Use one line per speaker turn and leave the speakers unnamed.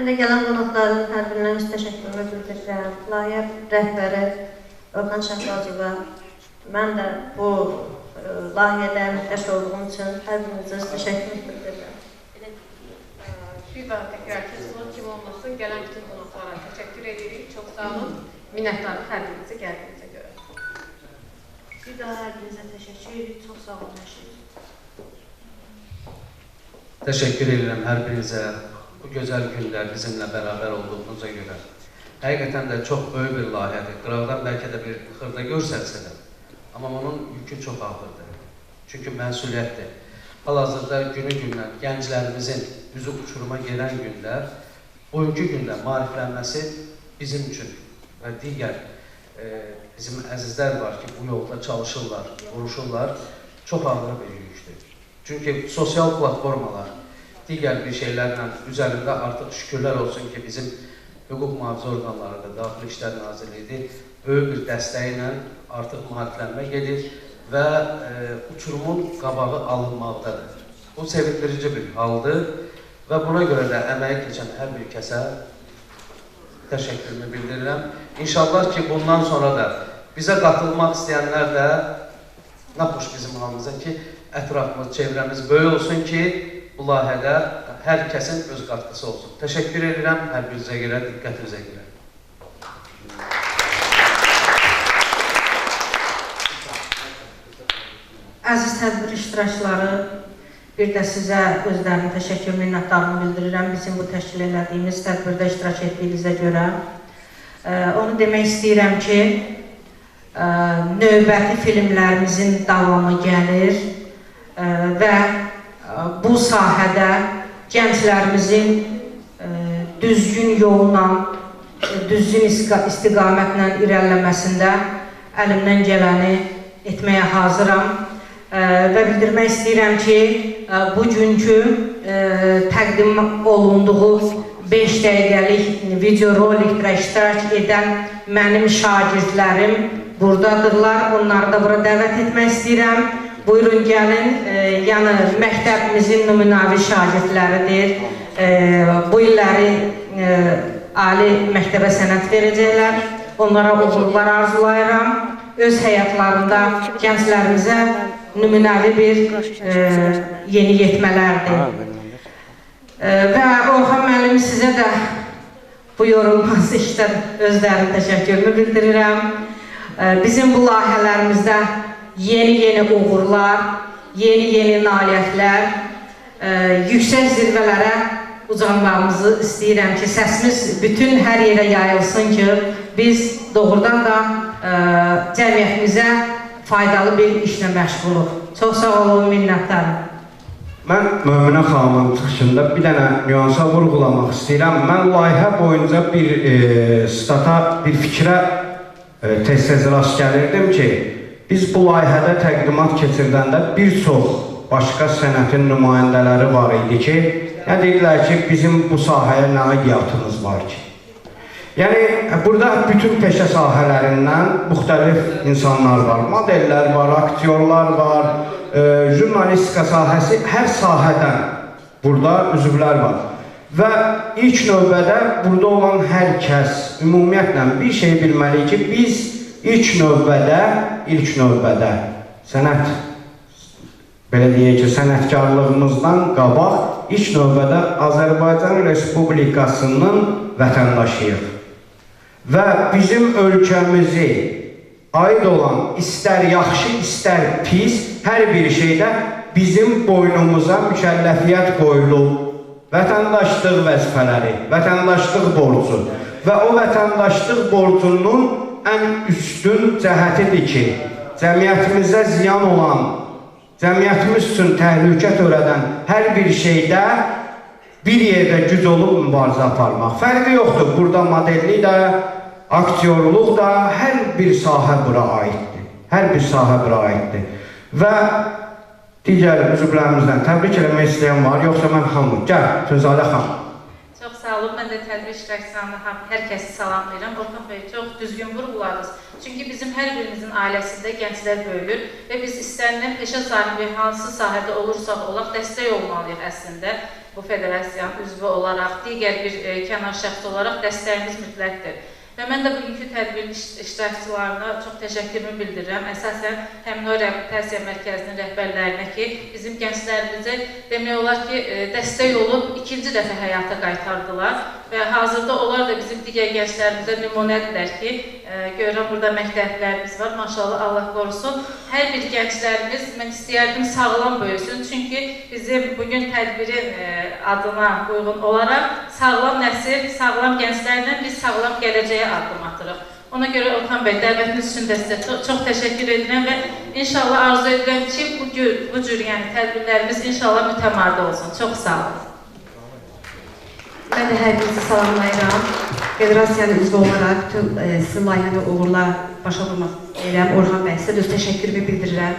Mən də gələn qonaqların hər birinə öz təşəkkürümü bildirirəm. Layihə rəhbəri Orxan Şəhbazova, mən də bu layihədə əməkdaş olduğum üçün hər birinizə öz təşəkkürümü bildirirəm.
Bir daha təkrar ki, son kim olmasın, gələn bütün qonaqlara təşəkkür edirik. Çox sağ olun. Minnətdarıq hər birinizə gəldiyinizə görə.
Bir daha hər birinizə təşəkkür edirik. Çox sağ olun hər şey.
Təşəkkür edirəm hər birinizə bu gözəl gündə bizimlə bərabər olduğunuza görə. Həqiqətən də çox böyük bir layihədir. Qıraqdan bəlkə də bir xırda görsəlsə də, amma onun yükü çox ağırdır. Çünki məsuliyyətdir. Hal-hazırda günü-gündən gənclərimizin üzü uçuruma gələn gündə, bugünkü gündə maariflənməsi bizim üçün və digər bizim əzizlər var ki, bu yolda çalışırlar, vuruşurlar, çox ağır bir yükdür. Çünki sosial platformalar, digər bir şeylərlə üzərində artıq şükürlər olsun ki, bizim hüquq mühafizə orqanları da, Daxili İşlər Nazirliyi böyük bir dəstəyi ilə artıq maariflənmə gedir və uçurumun qabağı alınmaqdadır. Bu sevindirici bir haldır və buna görə də əməyi keçən hər bir kəsə təşəkkürümü bildirirəm. İnşallah ki, bundan sonra da bizə qatılmaq istəyənlər də nə xoş bizim halımıza ki, ətrafımız, çevrəmiz böyük olsun ki, bu layihədə hər kəsin öz qatqısı olsun. Təşəkkür edirəm hər birinizə görə, diqqətinizə görə.
Əziz tədbir iştirakçıları, bir də sizə özlərinin təşəkkür minnətdarlığını bildirirəm bizim bu təşkil etdiyimiz tədbirdə iştirak etdiyinizə görə. Onu demək istəyirəm ki, növbəti filmlərimizin davamı gəlir və bu sahədə gənclərimizin düzgün yolla, düzgün istiqamətlə irəliləməsində əlimdən gələni etməyə hazıram. Və bildirmək istəyirəm ki, bugünkü təqdim olunduğu 5 dəqiqəlik videorolikdə iştirak edən mənim şagirdlərim buradadırlar. Onları da bura dəvət etmək istəyirəm. Buyurun gəlin, yəni məktəbimizin nümunəvi şagirdləridir. Bu illəri ali məktəbə sənəd verəcəklər. Onlara uğurlar arzulayıram. Öz həyatlarında gənclərimizə nümunəvi bir yeni yetmələrdir. Və Orxan müəllim, sizə də bu yorulmaz işdən özlərinin təşəkkürünü bildirirəm. Bizim bu layihələrimizdə yeni uğurlar, yeni nailiyyətlər, yüksək zirvələrə ucalmağımızı istəyirəm ki, səsimiz bütün hər yerə yayılsın ki, biz doğrudan da cəmiyyətimizə faydalı bir işlə məşğuluq. Çox sağ olun, minnətdarım.
Mən Möminə xanımın çıxışında bir dənə nüansa vurğulamaq istəyirəm. Mən layihə boyunca bir stata, bir fikrə tez-tez rast gəlirdim ki, biz bu layihədə təqdimat keçirdəndə bir çox başqa sənətin nümayəndələri var idi ki, nə deyirlər ki, bizim bu sahəyə nə aidiyyatımız var ki? Yəni, burada bütün peşə sahələrindən müxtəlif insanlar var, modellər var, aktyorlar var, jurnalistika sahəsi, hər sahədən burada üzvlər var. Və ilk növbədə burada olan hər kəs ümumiyyətlə bir şey bilməli ki, biz ilk növbədə sənət, belə deyək ki, sənətkarlığımızdan qabaq ilk növbədə Azərbaycan Respublikasının vətəndaşıyıq. Və bizim ölkəmizi aid olan istər yaxşı, istər pis, hər bir şeydə bizim boynumuza mükəlləfiyyət qoyulub. Vətəndaşlıq vəzifələri, vətəndaşlıq borcu və o vətəndaşlıq borcunun ən üstün cəhətidir ki, cəmiyyətimizə ziyan olan, cəmiyyətimiz üçün təhlükə törədən hər bir şeydə bir yerdə güc olub mübarizə aparmaq. Fərqi yoxdur, burada modellik də, aktyorluq da, hər bir sahə bura aiddir. Hər bir sahə bura aiddir. Və digər üzvlərimizdən təbrik eləmək istəyən var, yoxsa mən hamı. Gəl, Tünzadə xanım.
Çox sağ
sağ olun. Mən də tədbir iştirakçılarına hər kəsi salamlayıram. Orxan bəy, çox düzgün vurğuladınız. Çünki bizim hər birimizin ailəsində gənclər böyüyür və biz istənilən peşə sahibi hansı sahədə olursaq olaq dəstək olmalıyıq əslində. Bu federasiyanın üzvü olaraq, digər bir kənar şəxs olaraq dəstəyimiz mütləqdir. Və mən də bugünkü tədbirin iştirakçılarına çox təşəkkürümü bildirirəm. Əsasən həmin o reabilitasiya mərkəzinin rəhbərlərinə ki, bizim gənclərimizi demək olar ki, dəstək olub ikinci dəfə həyata qaytardılar və hazırda onlar da bizim digər gənclərimizə nümunədirlər ki, görürəm burada məktəblərimiz var, maşallah Allah qorusun. Hər bir gənclərimiz mən istəyərdim sağlam böyüsün, çünki bizim bugün tədbirin adına uyğun olaraq sağlam nəsil, sağlam gənclərlə biz sağlam gələcəyə addım atırıq. Ona görə Orxan bəy, dəvətiniz üçün də sizə çox təşəkkür edirəm və inşallah arzu edirəm ki, bu cür tədbirlərimiz inşallah mütəmadi olsun. Çox sağ olun.
Mən də hər birinizi salamlayıram. Federasiyanın üzvü olaraq bütün sizin layihəni uğurla başa vurmaq istəyirəm. Orxan bəy, sizə öz təşəkkürümü bildirirəm.